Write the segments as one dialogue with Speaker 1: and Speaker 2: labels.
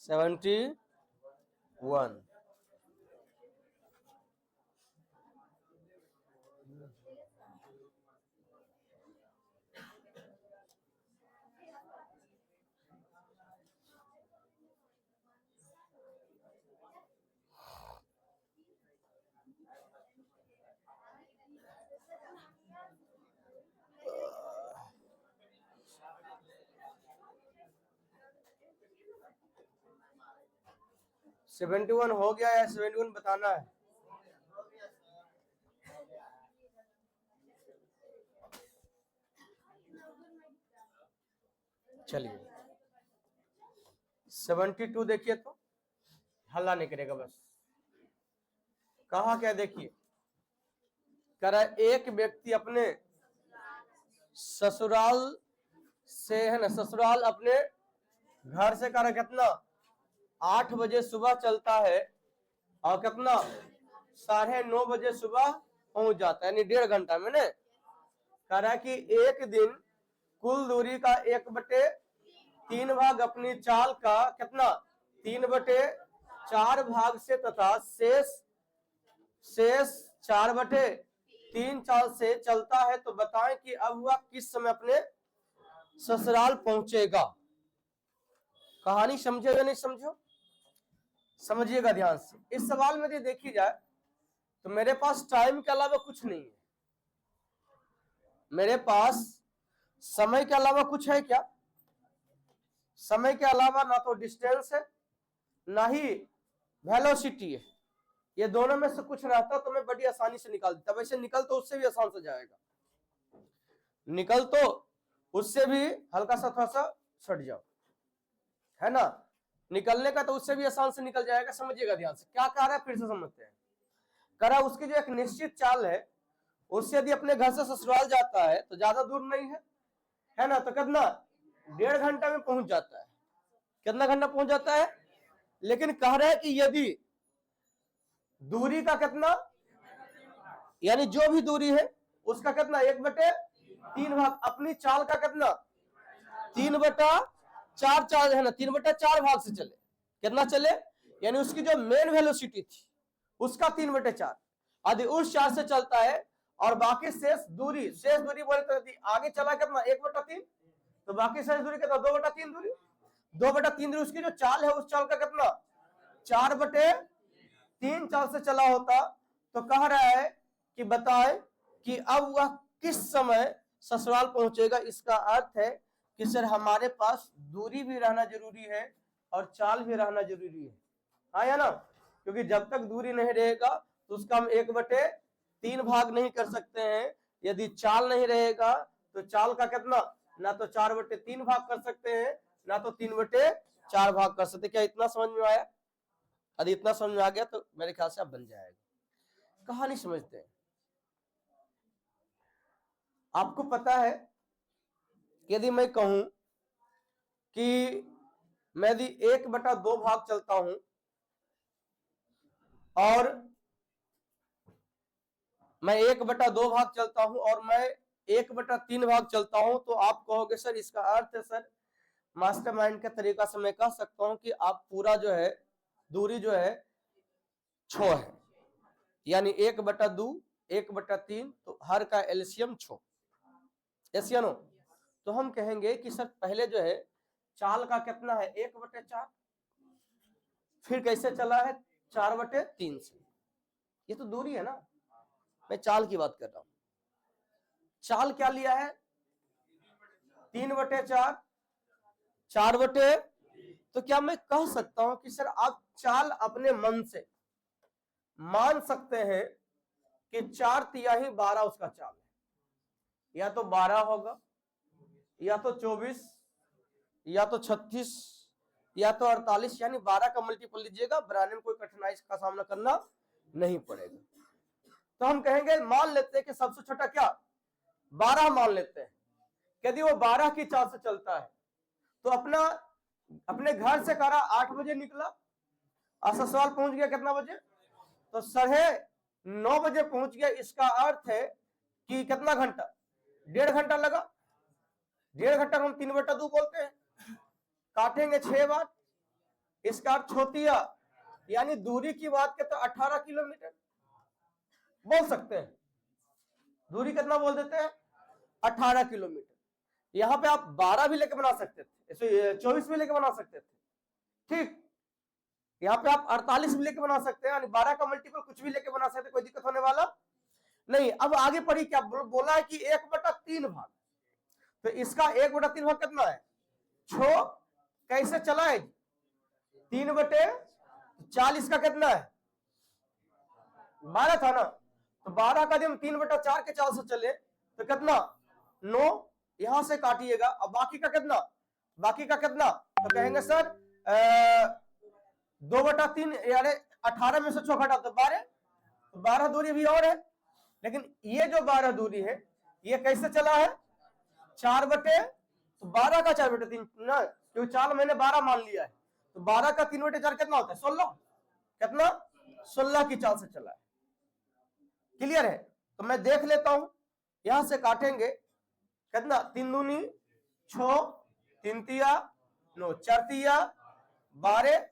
Speaker 1: 71। Seventy one हो गया या 71 बताना है? चलिए 72 देखिए तो हल्ला नहीं करेगा बस। कहा क्या देखिए, कह रहा एक व्यक्ति अपने ससुराल से है ना, ससुराल अपने घर से कह रहा कितना 8 बजे सुबह चलता है और कितना 9:30 बजे सुबह पहुंच जाता है, यानी 1.5 घंटा में ने। कह रहा है कि एक दिन कुल दूरी का 1/3 भाग अपनी चाल का कितना 3/4 भाग से तथा शेष 4/3 चाल से चलता है, तो बताएं कि अब वह किस समय अपने ससुराल पहुंचेगा। कहानी समझे या नहीं समझो, समझिएगा ध्यान से। इस सवाल में यदि देखी जाए तो मेरे पास टाइम के अलावा कुछ नहीं है, मेरे पास समय के अलावा कुछ है क्या? समय के अलावा ना तो डिस्टेंस है ना ही वेलोसिटी है। ये दोनों में से कुछ रहता तो मैं बड़ी आसानी से निकाल देता। वैसे निकल तो उससे भी आसान से जाएगा, निकल तो उससे भी हल्का सा थोड़ा सा छट जाओ, है ना। निकलने का तो उससे भी आसान से निकल जाएगा। समझिएगा ध्यान से क्या कह रहा है, फिर से समझते हैं। कह रहा उसकी जो एक निश्चित चाल है, उससे यदि अपने घर से ससुराल जाता है तो ज्यादा दूर नहीं है ना, तो कितना 1.5 घंटा में पहुंच जाता है। कितना घंटा पहुंच जाता है? लेकिन कह रहा है कि यदि दूरी का कितना, यानी जो भी दूरी है उसका कितना 1/3 भाग अपनी चाल का कितना 3/4 चाल है ना, 3/4 भाग से चले। कितना चले? यानी उसकी जो मेन वेलोसिटी थी उसका 3/4, यदि उस 4 से चलता है और बाकी शेष दूरी बोले तो आगे चला कितना 1/3, तो बाकी शेष दूरी कितना 2/3 दूरी। 2/3 दूरी उसकी जो चाल है उस चाल का कितना 4/3 चाल से चला होता। तो कह रहा है कि बताए कि अब वह किस समय ससुराल पहुंचेगा। इसका अर्थ है कि सर हमारे पास दूरी भी रहना जरूरी है और चाल भी रहना जरूरी है, हाँ या ना। क्योंकि जब तक दूरी नहीं रहेगा तो उसका हम 1/3 भाग नहीं कर सकते हैं। यदि चाल नहीं रहेगा तो चाल का कितना ना तो 4/3 भाग कर सकते हैं ना तो 3/4 भाग कर सकते। क्या इतना समझ में आया? यदि इतना समझ में आ गया तो मेरे ख्याल से अब बन जाएगा। कहानी समझते हैं। आपको पता है यदि मैं कहूं कि मैं यदि 1/2 भाग चलता हूं और मैं 1/2 भाग चलता हूं और मैं 1/3 भाग चलता हूं, तो आप कहोगे सर इसका अर्थ है सर मास्टरमाइंड के तरीका से मैं कह सकता हूं कि आप पूरा जो है दूरी जो है 6 है, यानी 1/2 1/3, तो हर का एलसीएम 6। यस या नो? तो हम कहेंगे कि सर पहले जो है चाल का कितना है 1/4, फिर कैसे चला है 4/3 से। ये तो दूरी है ना, मैं चाल की बात कर रहा हूं। चाल क्या लिया है 3/4 4/, तो क्या मैं कह सकता हूं कि सर आप चाल अपने मन से मान सकते हैं कि 4 12 उसका चाल है, या तो 12 होगा या तो 24 या तो 36 या तो 48, यानी 12 का मल्टीपल लीजिएगा, बनाने में कोई कठिनाई का सामना करना नहीं पड़ेगा। तो हम कहेंगे मान लेते हैं कि सबसे छोटा क्या 12 मान लेते हैं। यदि वो 12 की चाल से चलता है तो अपने घर से करा 8 बजे निकला और ससुराल पहुंच गया कितना बजे, तो 9:30 बजे पहुंच गया। इसका अर्थ है कि कितना घंटा 1.5 घंटा लगा। 1.5 घंटा हम 3/2 बोलते हैं, काटेंगे 6 बार इसका अर्थ छोतिया, यानी दूरी की बात करते तो 18 किलोमीटर बोल सकते हैं। दूरी कितना बोल देते हैं? 18 किलोमीटर। यहां पे आप 12 भी लेके बना सकते थे, 24 भी लेके बना सकते थे, ठीक। यहाँ पे आप 48 भी लेके बना सकते हैं, यानी 12 का मल्टीपल कुछ भी लेके बना सकते हैं, कोई दिक्कत होने वाला नहीं। अब आगे पढ़ी क्या बोला है कि 1/3 भाग, तो इसका 1/3 भाग कितना है? 6 कैसे चला है? 3/4, का कितना है? 12 था ना, तो 12 का जब 3/4 के चाल से चले तो कितना? 9, यहां से काटिएगा, अब बाकी का कितना? बाकी का कितना? तो कहेंगे सर 2/3, यानी 18 में से 6 घटा तो 12, तो 12 दूरी भी और है। लेकिन ये जो 12 दूरी है ये कैसे चला है? 12 का 4/3 ना, क्योंकि 4 मैंने 12 मान लिया है, तो 12 का 3/4 कितना होता है? 16, कितना? 16 की चाल से चला है। क्लियर है? तो मैं देख लेता हूं, यहां से काटेंगे, कितना? 3 दूनी 6, 3 तिया 9, 4 तिया 12,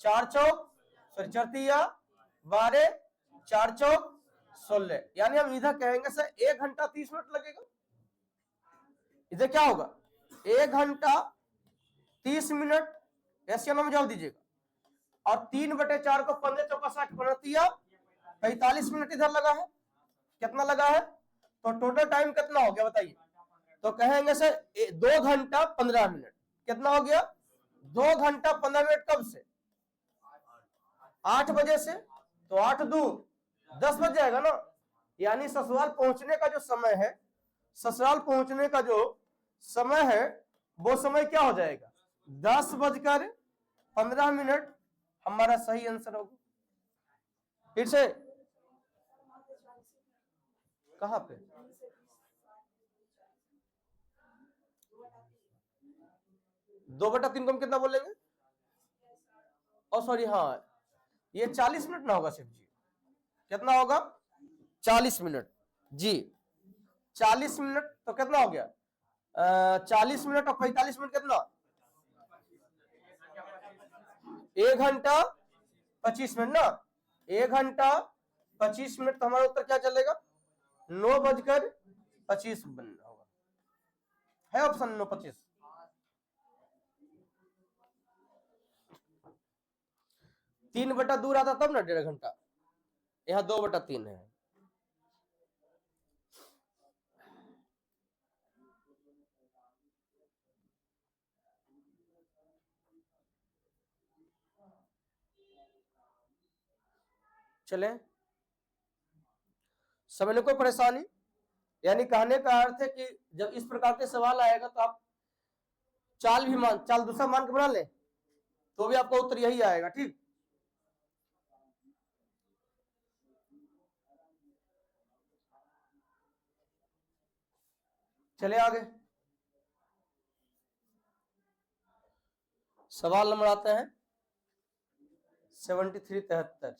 Speaker 1: 4 चौक, सॉरी 4 तिया 12, 4 चौक 16, यानी हम इधर कहेंगे सर 1 घंटा 30 मिनट लगेगा। इधर क्या होगा? 1 घंटा 30 मिनट, ऐसे में जवाब दीजिएगा। और 3/4 को 15 चौका 60, 45 मिनट इधर लगा है। कितना लगा है? तो टोटल टाइम कितना हो गया बताइए? तो कहेंगे सर 2 घंटा 15 मिनट। कितना हो गया? 2 घंटा 15 मिनट। कब से? 8 बजे से, तो 8 2 10 बज जाएगा ना, यानी ससुराल पहुंचने का जो समय है, ससुराल पहुंचने का जो समय है वो समय क्या हो जाएगा? 10:15 हमारा सही आंसर होगा। फिर से कहां पे? 2/3 को हम कितना बोलेंगे? और सॉरी, हाँ ये 40 मिनट ना होगा सिर्फ जी। कितना होगा? 40 मिनट जी। 40 मिनट तो कितना हो गया? 40 मिनट और 45 मिनट कितना? 1 घंटा 25 मिनट ना। 1 घंटा 25 मिनट, तो हमारा उत्तर क्या चलेगा? 9:25 होगा। है ऑप्शन 9:25। 3 दूर आता तब ना 1.5 घंटा, यहाँ 2/3 है। चले, समझने कोई परेशानी? यानी कहने का अर्थ है कि जब इस प्रकार के सवाल आएगा तो आप चाल दूसरा मान के बना ले तो भी आपका उत्तर यही आएगा, ठीक। चले आगे, सवाल नंबर आते हैं 73-73।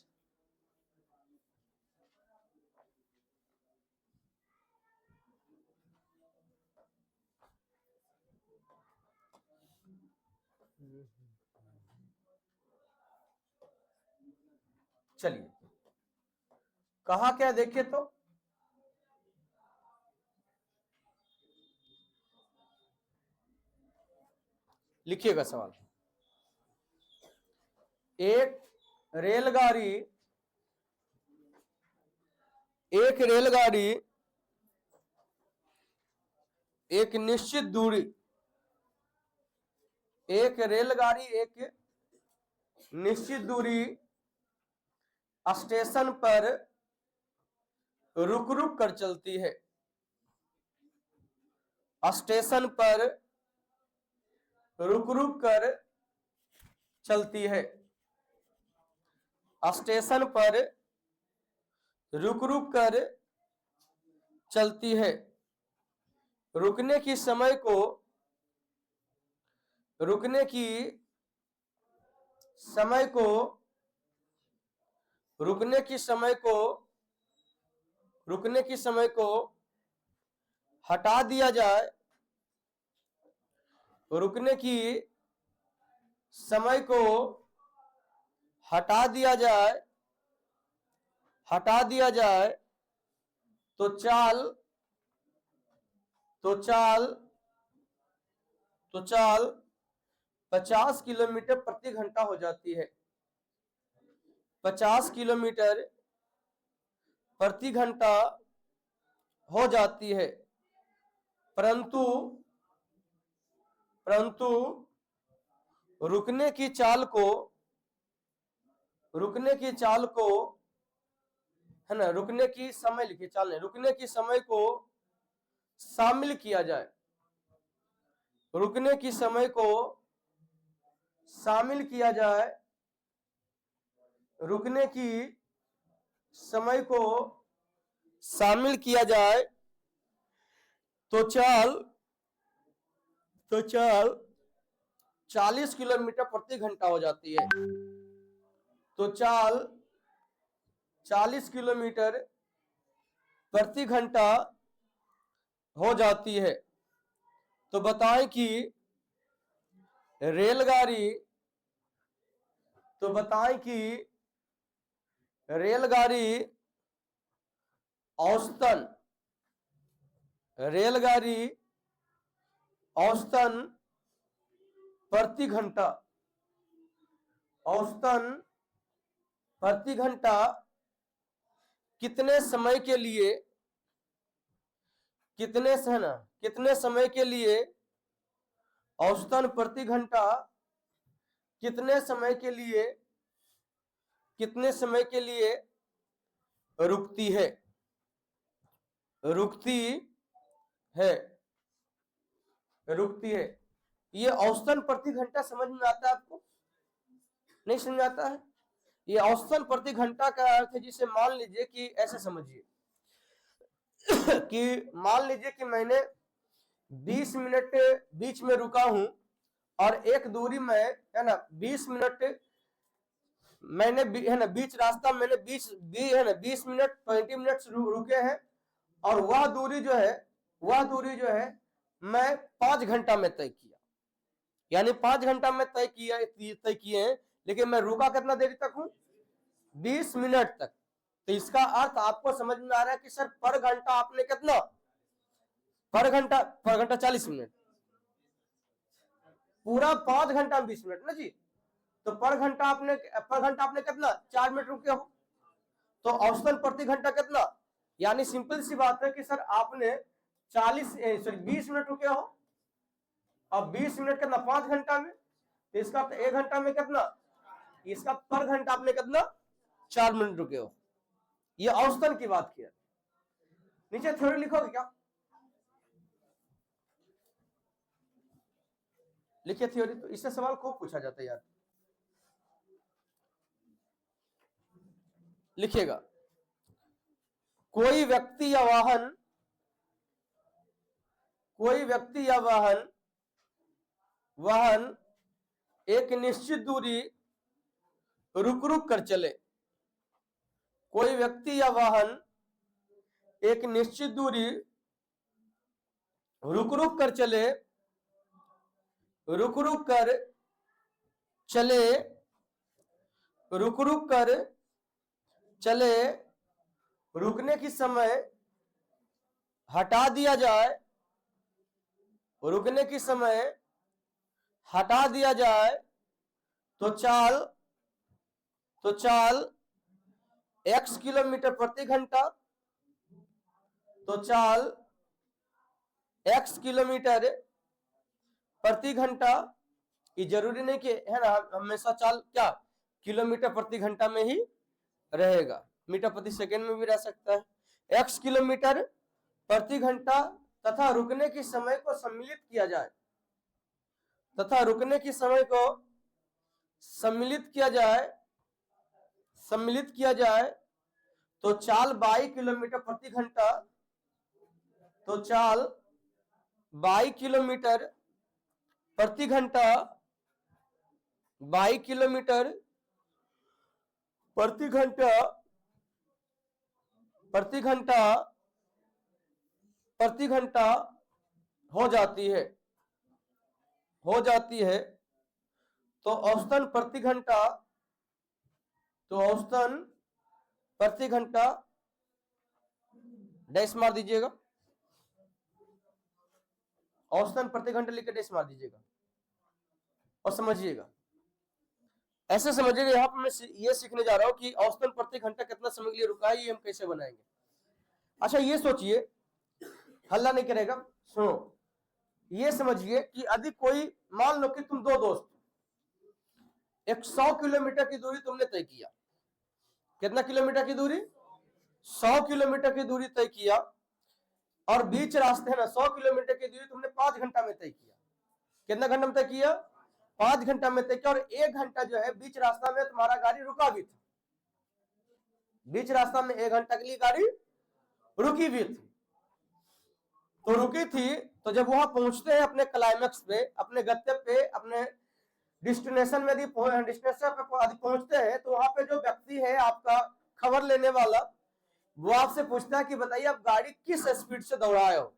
Speaker 1: चलिए, कहा क्या देखिए तो, लिखिएगा सवाल। एक रेलगाड़ी एक रेलगाड़ी एक निश्चित दूरी एक रेलगाड़ी एक निश्चित दूरी स्टेशन पर रुक रुक कर चलती है। स्टेशन पर रुक रुक कर चलती है। स्टेशन पर रुक रुक कर चलती है। रुकने की समय को रुकने की समय को रुकने की समय को रुकने की समय को हटा दिया जाए। रुकने की समय को हटा दिया जाए तो चाल 50 किलोमीटर प्रति घंटा हो जाती है। 50 किलोमीटर प्रति घंटा हो जाती है। परंतु रुकने की चाल को है ना, रुकने की समय लिखिए, चाल नहीं, रुकने की समय को शामिल किया जाए। रुकने की समय को शामिल किया जाए। रुकने की समय को शामिल किया जाए तो चाल 40 किलोमीटर प्रति घंटा हो जाती है। तो चाल 40 किलोमीटर प्रति घंटा हो जाती है। तो बताएं कि रेलगाड़ी औसतन प्रति घंटा कितने समय के लिए औसतन प्रति घंटा कितने समय के लिए रुकती है। ये औसतन प्रति घंटा समझ में आता है आपको? नहीं समझ आता है? ये औसतन प्रति घंटा का अर्थ है, जिसे मान लीजिए कि ऐसे समझिए कि मान लीजिए कि मैंने 20 मिनट बीच में रुका हूं और एक दूरी में है ना 20 मिनट मैंने है ना बीच रास्ता मैंने 20 मिनट 20 मिनट रुके हैं और वह दूरी जो है मैं 5 घंटा में तय किया। यानी 5 घंटा में तय किए हैं, लेकिन मैं रुका कितना देरी तक हूं? 20 मिनट तक। तो इसका अर्थ आपको समझ में आ रहा है कि सर पर घंटा आपने कितना, पर घंटा 40 मिनट, पूरा 5 घंटा 20 मिनट ना जी। तो पर घंटा आपने कितना 4 मिनट रुके हो। तो औसतन प्रति घंटा कितना, यानी सिंपल सी बात है कि सर आपने 20 मिनट रुके हो। अब 20 मिनट कितना 5 घंटा में, तो इसका 1 घंटा में कितना, इसका पर घंटा आपने कितना 4 मिनट रुके हो। ये औसतन की बात किया। नीचे थ्योरी लिखोगे क्या? लिखिए थ्योरी। तो इससे सवाल खूब पूछा जाता है यार, लिखिएगा। कोई व्यक्ति या वाहन एक निश्चित दूरी रुक कर चले। कोई व्यक्ति या वाहन एक निश्चित दूरी रुक कर चले, रुक कर चले, रुकने की समय हटा दिया जाए, रुकने की समय हटा दिया जाए तो चाल x किलोमीटर प्रति घंटा, तो चाल x किलोमीटर प्रति घंटा। ये जरूरी नहीं कि है ना हमेशा चाल क्या किलोमीटर प्रति घंटा में ही रहेगा, मीटर प्रति सेकंड में भी रह सकता है। x किलोमीटर प्रति घंटा तथा रुकने की समय को सम्मिलित किया जाए, तो चाल 22 किलोमीटर प्रति घंटा, तो चाल 22 किलोमीटर प्रति घंटा, 22 किलोमीटर प्रति घंटा हो जाती है। तो औसतन प्रति घंटा डैश मार दीजिएगा, औसतन प्रति घंटा लिख के डैश मार दीजिएगा और समझिएगा। ऐसे समझिएगा, यहां पर मैं ये सीखने जा रहा हूं कि औसतन प्रति घंटा कितना समय के लिए रुका है, ये हम कैसे बनाएंगे। अच्छा ये सोचिए, हल्ला नहीं करेगा, सुनो, ये समझिए कि यदि कोई, मान लो कि तुम दो दोस्त, एक 100 किलोमीटर की दूरी तुमने तय किया। कितना किलोमीटर की दूरी? 100 किलोमीटर की दूरी तय किया, और बीच रास्ते है ना 100 किलोमीटर की दूरी तुमने 5 घंटा में तय किया। कितना घंटा में तय किया? 5 घंटा में तय किया, और 1 घंटा जो है बीच रास्ता में तुम्हारा गाड़ी रुका भी था। बीच रास्ता में 1 घंटा के लिए गाड़ी रुकी भी थी। तो रुकी थी, तो जब वहां पहुंचते हैं अपने क्लाइमेक्स पे, अपने गंतव्य पे, अपने डेस्टिनेशन में डेस्टिनेशन पे पहुंचते हैं, तो वहां पे जो व्यक्ति है आपका खबर लेने वाला, वो आपसे पूछता है कि बताइए आप गाड़ी किस स्पीड से दौड़ाए हो,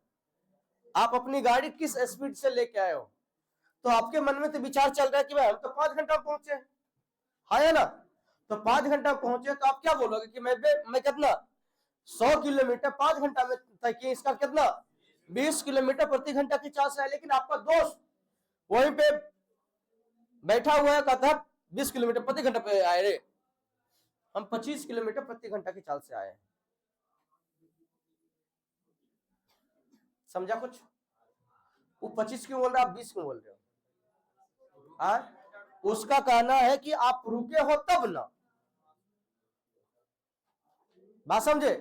Speaker 1: आप अपनी गाड़ी किस स्पीड से लेके आए हो। तो आपके मन में तो विचार चल रहा है कि भाई हम तो 5 घंटा में पहुंचे, है ना, तो 5 घंटा पहुंचे, तो आप क्या बोलोगे कि मैं कितना 100 किलोमीटर 5 घंटा में तय किया, इसका कितना 20 किलोमीटर प्रति घंटा की चाल से है। लेकिन आपका दोस्त वहीं पे बैठा हुआ है, कहता है 20 किलोमीटर प्रति घंटा पे आए रे, हम 25 किलोमीटर प्रति घंटा की चाल से आए हैं। समझा कुछ? वो 25 क्यों बोल रहा है, आप 20 क्यों बोल रहे हो? उसका कहना है कि आप रुके हो तब ना, बात समझे?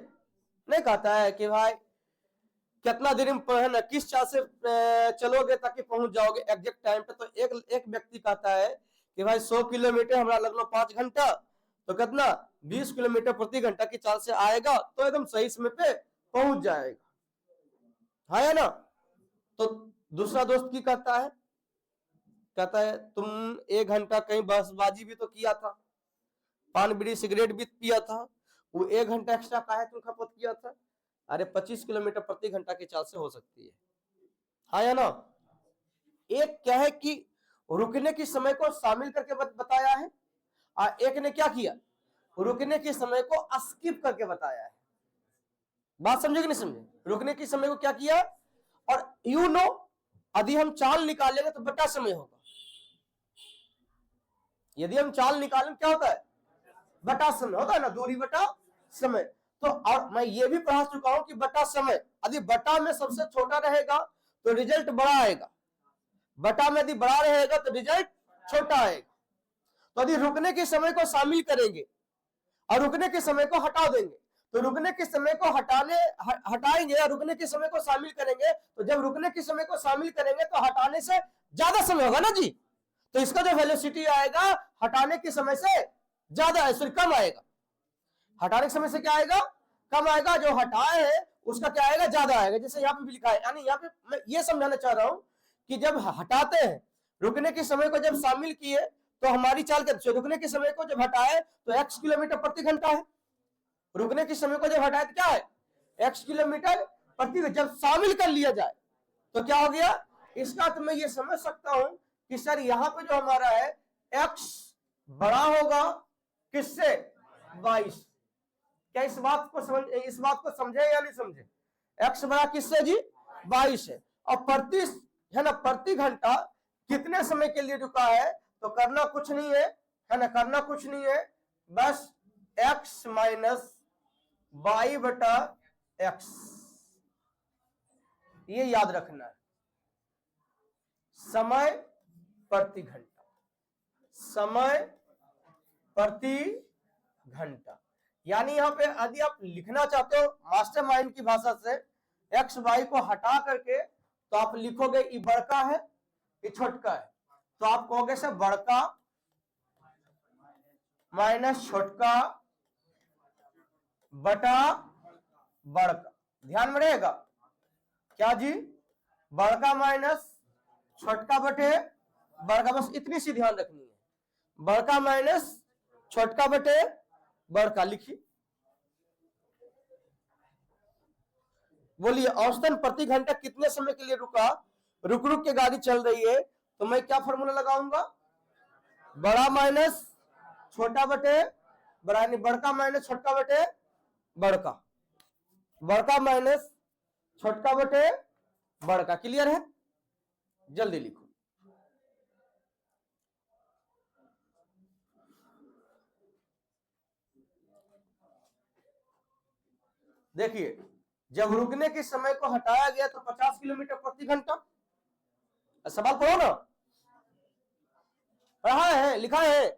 Speaker 1: नहीं कहता है कि भाई कितना देर में है ना, किस चाल से चलोगे ताकि पहुंच जाओगे एग्जैक्ट टाइम पे। तो एक व्यक्ति कहता है कि भाई 100 किलोमीटर हमारा लगलो 5 घंटा, तो कितना 20 किलोमीटर प्रति घंटा की चाल से आएगा तो एकदम सही समय पे पहुंच जाएगा, है ना। तो दूसरा दोस्त की कहता है, तुम 1 घंटा कहीं बसबाजी भी तो किया था, पान बीड़ी सिगरेट भी पिया था, वो 1 घंटा एक्स्ट्रा काहे तुम खपत किया था? अरे 25 किलोमीटर प्रति घंटा की चाल से हो सकती है, हाँ या ना। एक क्या है कि रुकने के समय को शामिल करके बताया है, और एक ने क्या किया, रुकने के समय को स्किप करके बताया है। बात समझे कि नहीं समझे? रुकने के समय को क्या किया, और यू नो यदि हम चाल निकालेंगे तो बटा समय होगा। यदि हम चाल निकालें क्या होता है, बटा समय होता है ना, दूरी बटा समय। तो और मैं ये भी पढ़ा चुका हूं कि बटा समय, यदि बटा में सबसे छोटा रहेगा तो रिजल्ट बड़ा आएगा, बटा में यदि बड़ा रहेगा तो रिजल्ट छोटा आएगा। तो यदि रुकने के समय को शामिल करेंगे और रुकने के समय को हटा देंगे, तो रुकने के समय को हटाएंगे या रुकने के समय को शामिल करेंगे, तो जब रुकने के समय को शामिल करेंगे तो हटाने से ज्यादा समय होगा ना जी। तो इसका जो वेलोसिटी आएगा हटाने के समय से ज्यादा है, सॉरी कम आएगा। हटाने के समय से क्या आएगा, कम आएगा, जो हटाए है उसका क्या आएगा, ज्यादा आएगा। जैसे यहाँ पे भी लिखा है, यानी यहाँ पे मैं ये समझाना चाह रहा हूं कि जब हटाते हैं, रुकने के समय को जब शामिल किए तो हमारी चाल के रुकने के समय को जब हटाए तो x किलोमीटर प्रति घंटा है, रुकने के समय को जब हटाए तो क्या है, x किलोमीटर प्रति, जब शामिल कर लिया जाए तो क्या हो गया। इसका तो मैं ये समझ सकता हूं कि सर यहाँ पे जो हमारा है x बड़ा होगा किससे, 22। क्या इस बात को समझे या नहीं समझे? x बड़ा किससे जी, 22 है। और प्रति है ना, प्रति घंटा कितने समय के लिए रुका है, तो करना कुछ नहीं है ना, करना कुछ नहीं है, बस x माइनस y बटा x, ये याद रखना है। समय प्रति घंटा, समय प्रति घंटा, यानी यहां पे यदि आप लिखना चाहते हो मास्टरमाइंड की भाषा से, एक्स वाई को हटा करके तो आप लिखोगे ये बड़का है ये छोटका है, तो आप कहोगे सर बड़का माइनस छोटका बटा बड़का। ध्यान में रहेगा क्या जी, बड़का माइनस छोटका बटे बड़का, बस इतनी सी ध्यान रखनी है, बड़का माइनस छोटका बटे बड़का। लिखिए, बोलिए औसतन प्रति घंटा कितने समय के लिए रुका, रुक रुक के गाड़ी चल रही है, तो मैं क्या फॉर्मूला लगाऊंगा, बड़ा माइनस छोटा बटे बड़ा, यानी बड़का माइनस छोटका बटे बड़का, बड़का माइनस छोटका बटे बड़का। क्लियर है? जल्दी लिखो। देखिए, जब रुकने के समय को हटाया गया तो 50 किलोमीटर प्रति घंटा। सवाल पढ़ो ना, पढ़ा है, लिखा है।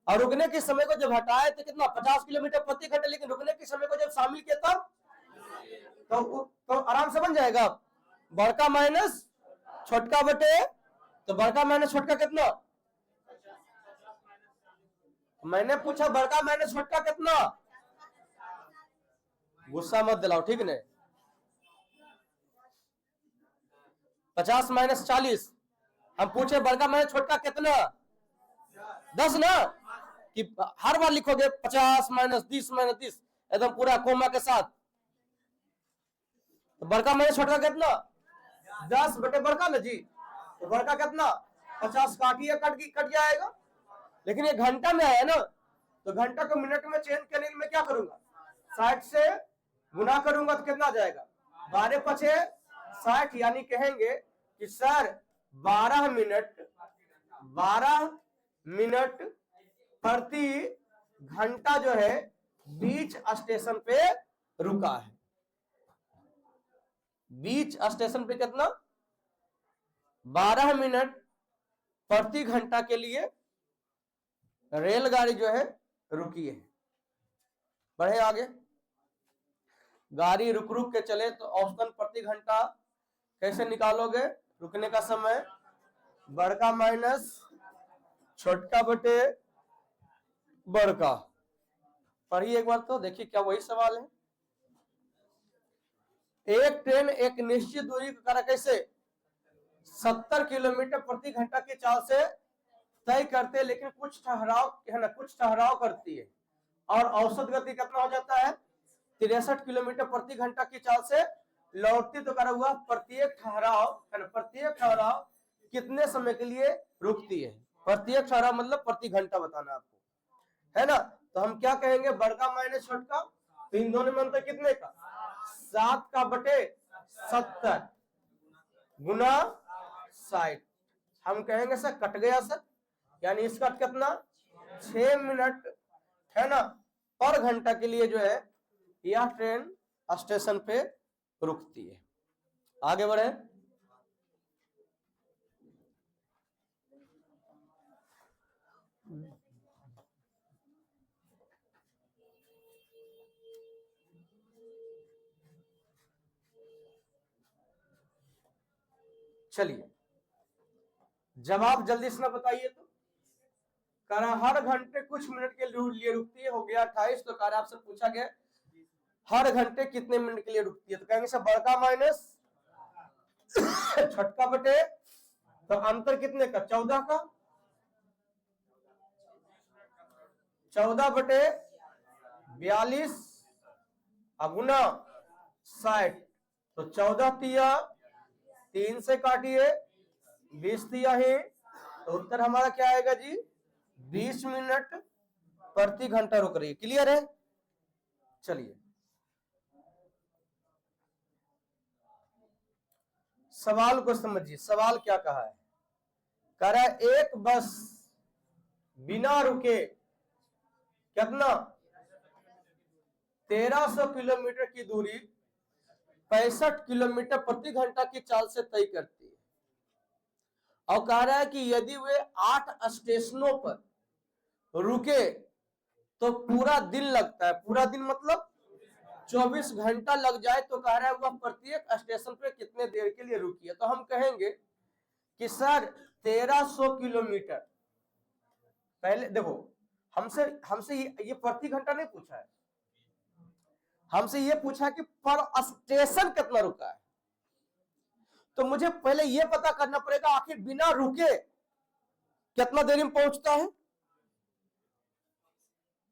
Speaker 1: और रुकने के समय को जब हटाए तो कितना, 50 किलोमीटर प्रति घंटा। लेकिन रुकने के समय को जब शामिल किया तब तो आराम से बन जाएगा, बड़का माइनस छोटका बटे, तो बड़का माइनस छोटका कितना, मैंने पूछा बड़का माइनस छोटका कितना, गुस्सा मत दिलाओ, ठीक नहीं। 50 माइनस 40, हम पूछे बड़का माइनस छोटका कितना, 10 ना, कि हर बार लिखोगे 50 माइनस 30 माइनस 30 एकदम पूरा कोमा के साथ। तो बड़का माइनस छोटका कितना, 10 बटे बड़का ना जी, तो बड़का कितना 50, काटिए कट जाएगा। लेकिन ये घंटा में आया ना, तो घंटा को मिनट में चेंज करने में क्या करूंगा, 60 से गुना करूंगा तो कितना जाएगा, 12 पचे 60, यानी कहेंगे कि सर 12 मिनट प्रति घंटा जो है बीच स्टेशन पे रुका है। बीच स्टेशन पे कितना, 12 मिनट प्रति घंटा के लिए रेलगाड़ी जो है रुकी है। बढ़े आगे, गाड़ी रुक रुक के चले तो औसतन प्रति घंटा कैसे निकालोगे, रुकने का समय बड़का माइनस छोटका बटे बड़का। पढ़िए एक बार तो, देखिए क्या वही सवाल है। एक ट्रेन एक निश्चित दूरी को करा कैसे, 70 किलोमीटर प्रति घंटा की चाल से तय करते, लेकिन कुछ ठहराव है ना, कुछ ठहराव करती है और औसत गति कितना हो जाता है, 63 किलोमीटर प्रति घंटा की चाल से लौटती। तो करा हुआ प्रत्येक ठहराव है ना, प्रत्येक ठहराव कितने समय के लिए रुकती है, प्रत्येक ठहराव मतलब प्रति घंटा बताना आपको, है ना। तो हम क्या कहेंगे, बड़का माइनस छोटका, तो इन दोनों में अंतर कितने का, 7 का बटे 70 गुना 60। हम कहेंगे सर कट गया सर, यानी इसका कितना 6 मिनट है ना पर घंटा के लिए जो है यह ट्रेन स्टेशन पे रुकती है। आगे बढ़े, चलिए जवाब जल्दी से ना बताइए तो। करा हर घंटे कुछ मिनट के लिए रुकती है, हो गया 28। तो करा आपसे पूछा गया हर घंटे कितने मिनट के लिए रुकती है, तो कहेंगे सर बड़का माइनस छोटका बटे, तो अंतर कितने का, 14 का, 14 बटे 42 गुना 60। तो 14 तिया 3 से काटिए, 20 तिया है, तो उत्तर हमारा क्या आएगा जी, 20 मिनट प्रति घंटा रुक रही है। क्लियर है? चलिए सवाल को समझिए, सवाल क्या कहा है, कह रहा है एक बस बिना रुके कितना 1300 किलोमीटर की दूरी 65 किलोमीटर प्रति घंटा की चाल से तय करती है, और कह रहा है कि यदि वे 8 स्टेशनों पर रुके तो पूरा दिन लगता है, पूरा दिन मतलब 24 घंटा लग जाए, तो कह रहा है वह प्रत्येक स्टेशन पे कितने देर के लिए रुकी है। तो हम कहेंगे कि सर 1300 किलोमीटर, पहले देखो हमसे ये प्रति घंटा नहीं पूछा है, हमसे ये पूछा कि पर स्टेशन कितना रुका है। तो मुझे पहले ये पता करना पड़ेगा आखिर बिना रुके कितना देरी में पहुंचता है,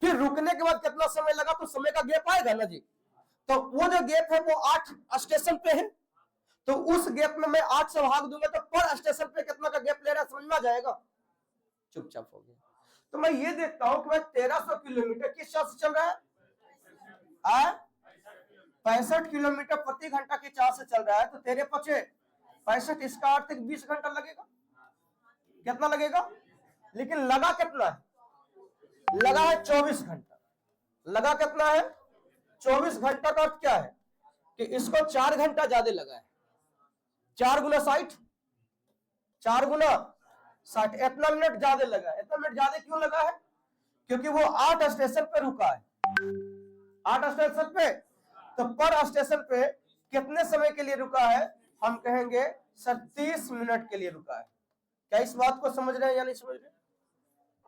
Speaker 1: फिर रुकने के बाद कितना समय लगा, तो समय का गैप आएगा ना जी। तो वो जो गैप है वो 8 स्टेशन पे है, तो उस गैप में मैं 8 से भाग दूंगा, तो पर स्टेशन पे कितना का गैप ले रहा है समझ में आ जाएगा। चुपचाप हो गया। तो मैं ये देखता हूं कि भाई 1300 किलोमीटर किस चाल से चल रहा है, 65 किलोमीटर प्रति घंटा की चाल से चल रहा है, तो तेरे पचे 65, इसका अर्थ 20 घंटा लगेगा। कितना लगेगा? लेकिन लगा कितना है? लगा है 24 घंटा। लगा कितना है? 24 घंटा का अर्थ क्या है कि इसको 4 घंटा ज्यादा लगा है। 4 गुना 60, 4 गुना 60, इतना मिनट ज्यादा लगा है। इतना मिनट ज्यादा क्यों लगा है? क्योंकि वो 8 स्टेशन पे रुका है। 8 स्टेशन पे, तो पर स्टेशन पे कितने समय के लिए रुका है? हम कहेंगे सर 30 मिनट के लिए रुका है। क्या इस बात को समझ रहे हैं या नहीं समझ रहे?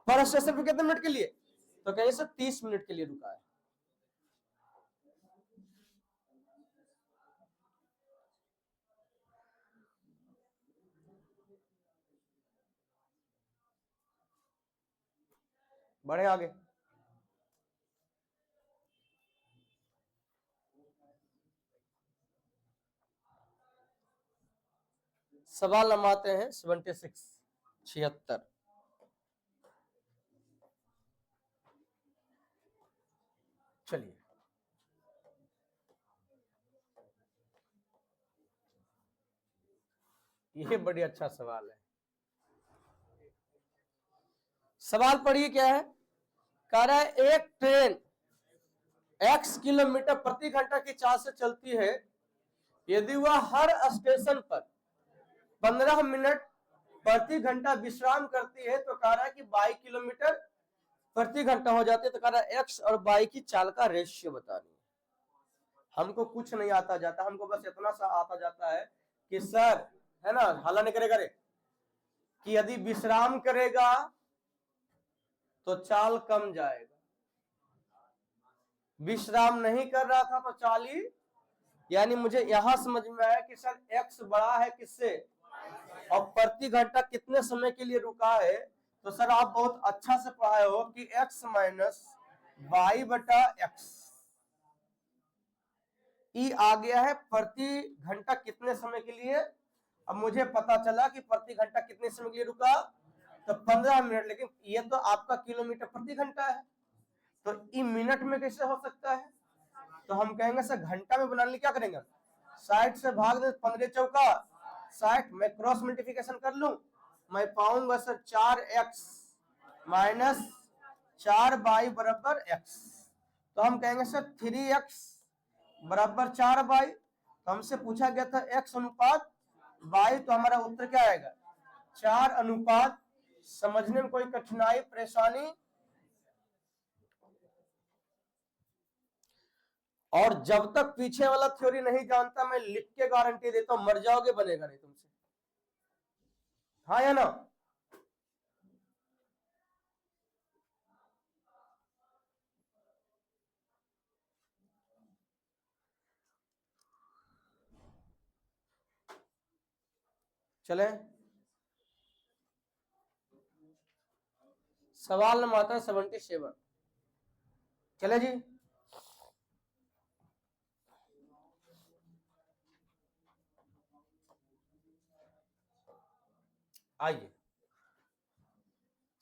Speaker 1: पर स्टेशन पे कितने मिनट के लिए? तो कहेंगे सर 30 मिनट के लिए रुका है। बढ़े आगे। सवाल हम आते हैं 76। चलिए, ये बड़ी अच्छा सवाल है। सवाल पढ़िए क्या है। कह रहा है एक ट्रेन x किलोमीटर प्रति घंटा की चाल से चलती है। यदि वह हर स्टेशन पर 15 मिनट प्रति घंटा विश्राम करती है तो कह रहा है कि 22 किलोमीटर प्रति घंटा हो जाती है। तो कह रहा है x और y की चाल का रेशियो बतानी है। हमको कुछ नहीं आता जाता, हमको बस इतना सा आता जाता है कि सर, है ना, हल्ला नहीं करेगा रे, कि यदि विश्राम करेगा तो चाल कम जाएगा, विश्राम नहीं कर रहा था तो चाल ही, यानी मुझे यहां समझ में आया कि सर x बड़ा है किससे, और प्रति घंटा कितने समय के लिए रुका है। तो सर आप बहुत अच्छा से पढ़ाए हो कि x माइनस वाई बटा एक्स, ई आ गया है प्रति घंटा कितने समय के लिए। अब मुझे पता चला कि प्रति घंटा कितने समय के लिए रुका, तो 15 मिनट। लेकिन ये तो आपका किलोमीटर प्रति घंटा है, तो ई मिनट में कैसे हो सकता है? तो हम कहेंगे सर घंटा में बनाने क्या करेंगे, 60 से भाग दे, 15 चौका 60, मैं क्रॉस मल्टीप्लिकेशन कर लूं, मैं पाऊंगा सर 4x माइनस 4y बराबर x। तो हम कहेंगे सर 3x बराबर 4y। तो हमसे पूछा गया था x अनुपात y, तो हमारा उत्तर क्या आएगा? 4 अनुपात। समझने में कोई कठिनाई परेशानी? और जब तक पीछे वाला थ्योरी नहीं जानता, मैं लिख के गारंटी देता हूं मर जाओगे, बनेगा नहीं तुमसे। हाँ या ना? चले, सवाल नंबर आता है 77। चले जी, आइए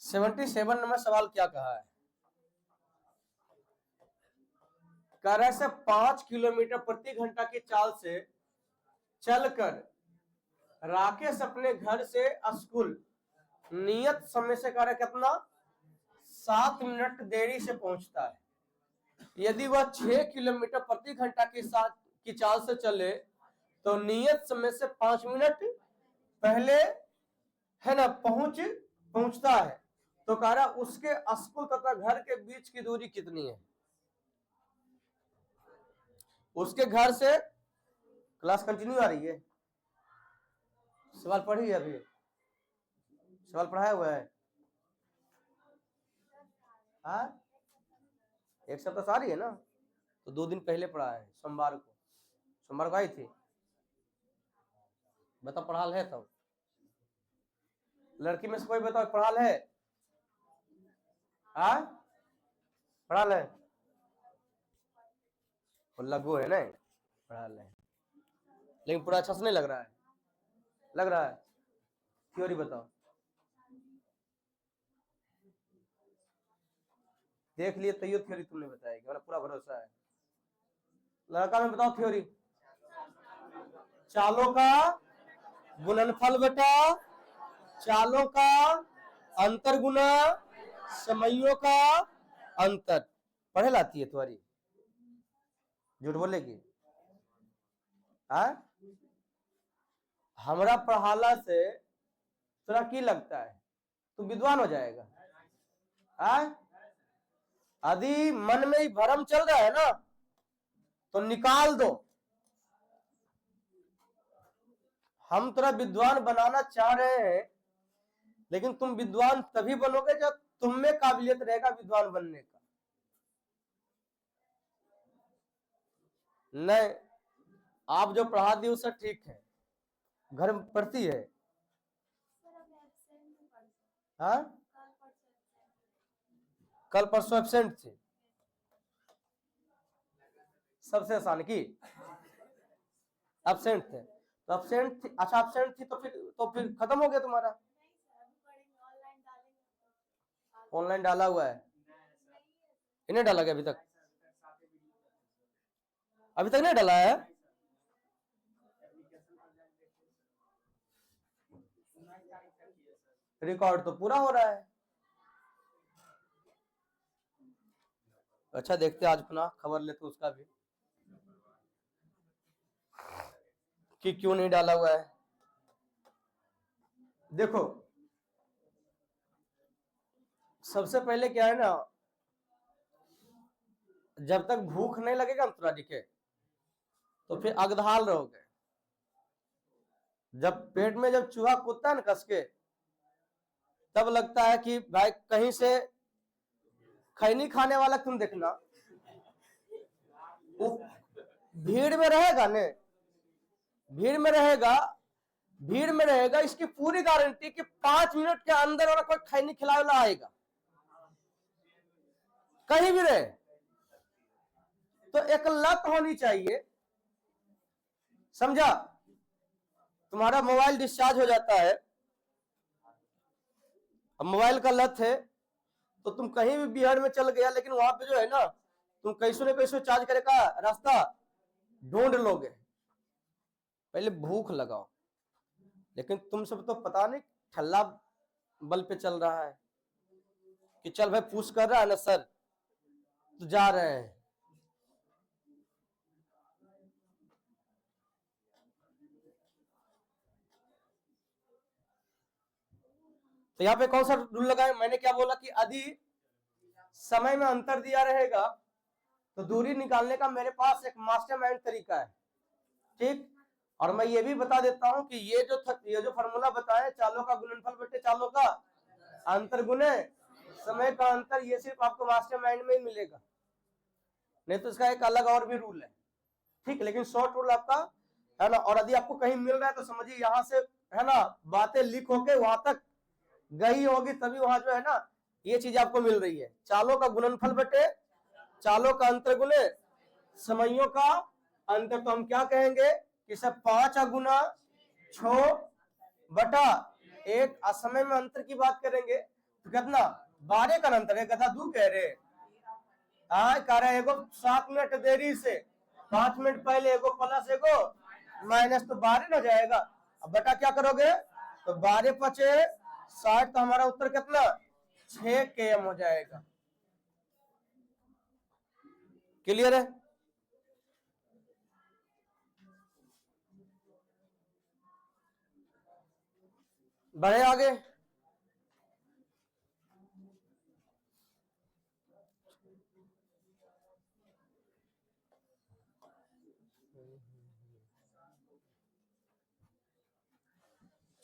Speaker 1: 77 नंबर सवाल क्या कहा है। कह रहा है 5 किलोमीटर प्रति घंटा की चाल से चलकर राकेश अपने घर से स्कूल नियत समय से कह रहा है कितना, 7 मिनट देरी से पहुंचता है। यदि वह 6 किलोमीटर प्रति घंटा की चाल से चले तो नियत समय से 5 मिनट पहले, है ना, पहुंचता है। तो कह रहा उसके स्कूल तथा घर के बीच की दूरी कितनी है? उसके घर से, क्लास कंटिन्यू आ रही है, सवाल पढ़ी है अभी, सवाल पढ़ाया हुआ है। हाँ, एक सप्ताह से आ रही है ना, तो 2 दिन पहले पढ़ा है, सोमवार को आई थी। बता पढ़ाल है तब? लड़की में से कोई बताओ पढ़ाल है? हाँ, पढ़ाल है, लगो है ना, पढ़ाल है, लेकिन पूरा अच्छा से नहीं लग रहा है। लग रहा है? थ्योरी बताओ। देख लिए तैयो थ्योरी तुमने बताएगी, मतलब पूरा भरोसा है। लड़का में बताओ थ्योरी। चालों का गुणनफल बटा चालों का अंतर गुना समयों का अंतर। पढ़े लाती है तुम्हारी, झूठ बोलेगी? हमरा पढ़ाला से तोरा की लगता है तू विद्वान हो जाएगा? यदि मन में ही भ्रम चल रहा है ना तो निकाल दो। हम तोरा विद्वान बनाना चाह रहे हैं, लेकिन तुम विद्वान तभी बनोगे जब तुम में काबिलियत रहेगा विद्वान बनने का। नहीं, आप जो पढ़ा दी उससे ठीक है, घर में पढ़ती है? हाँ, कल परसों एब्सेंट थी, सबसे आसान की एब्सेंट थे तो एब्सेंट थी। अच्छा एब्सेंट थी तो फिर खत्म हो गया तुम्हारा। ऑनलाइन डाला हुआ है? इन्हें डाला गया अभी तक? अभी तक नहीं डाला है? रिकॉर्ड तो पूरा हो रहा है। अच्छा देखते आज अपना खबर लेते उसका भी कि क्यों नहीं डाला हुआ है। देखो सबसे पहले क्या है ना, जब तक भूख नहीं लगेगा ना दिखे तो फिर अगधाल रहोगे। जब पेट में जब चूहा कूदता है ना कस के, तब लगता है कि भाई कहीं से खैनी खाने वाला तुम देखना, वो भीड़ में रहेगा ने, भीड़ में रहेगा, इसकी पूरी गारंटी कि 5 मिनट के अंदर वाला कोई खैनी खिलाने वाला आएगा, कहीं भी रहे। तो एक लत होनी चाहिए, समझा? तुम्हारा मोबाइल डिस्चार्ज हो जाता है, अब मोबाइल का लत है तो तुम कहीं भी बिहार में चल गया, लेकिन वहां पे जो है ना तुम कैसे न कैसे चार्ज करे का रास्ता ढूंढ लोगे। पहले भूख लगाओ। लेकिन तुम सब तो पता नहीं ठल्ला बल पे चल रहा है कि चल भाई पुश कर रहा है ना सर तो जा रहे हैं। तो यहाँ पे कौन सा रूल लगाए? मैंने क्या बोला कि यदि समय में अंतर दिया रहेगा तो दूरी निकालने का मेरे पास एक मास्टरमाइंड तरीका है, ठीक। और मैं ये भी बता देता हूं कि ये जो फॉर्मूला बताए चालों का गुणनफल बटे चालों का अंतर गुने समय का अंतर, ये सिर्फ आपको मास्टरमाइंड में ही मिलेगा, नहीं तो इसका एक अलग और भी रूल है, ठीक। लेकिन शॉर्ट रूल आपका है ना। और यदि आपको कहीं मिल रहा है तो समझिए यहां से है ना बातें लीक होके वहां तक गई होगी, तभी वहां जो है ना ये चीज आपको मिल रही है। चालों का गुणनफल बटे चालों का अंतर गुने समयों का अंतर, तो हम क्या कहेंगे कि सब 5 गुना 6 बटा 1 असमय में अंतर की बात करेंगे तो कितना 12 का अंतर है। गधा दू कह रहे कह रहे एगो 7 मिनट देरी से 5 मिनट पहले एगो प्लस एगो माइनस तो 12 हो जाएगा। अब बटा क्या करोगे तो 12 पचे 60, तो हमारा उत्तर कितना 6 km हो जाएगा। क्लियर है? बढ़े आगे।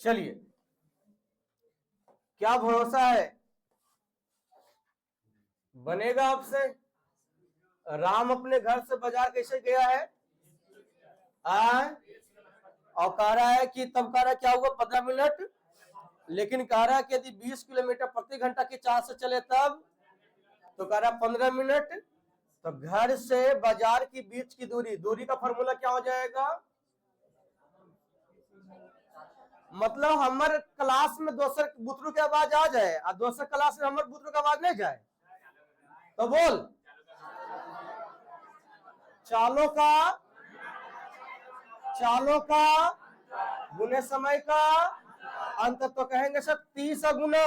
Speaker 1: चलिए, क्या भरोसा है बनेगा आपसे? राम अपने घर से बाजार कैसे गया है और कह रहा है कि तब कह रहा है क्या हुआ 15 मिनट, लेकिन कह रहा है कि यदि 20 किलोमीटर प्रति घंटा की चाल से चले तब तो कह रहा है 15 मिनट। तो घर से बाजार की बीच की दूरी का फॉर्मूला क्या हो जाएगा? मतलब हमारे क्लास में दोसर बुतरू के आवाज आ जाए और दोसर क्लास में हमारे बुतरू की आवाज नहीं जाए तो बोल, चालों का गुने समय का अंतर। तो कहेंगे सर 30 गुना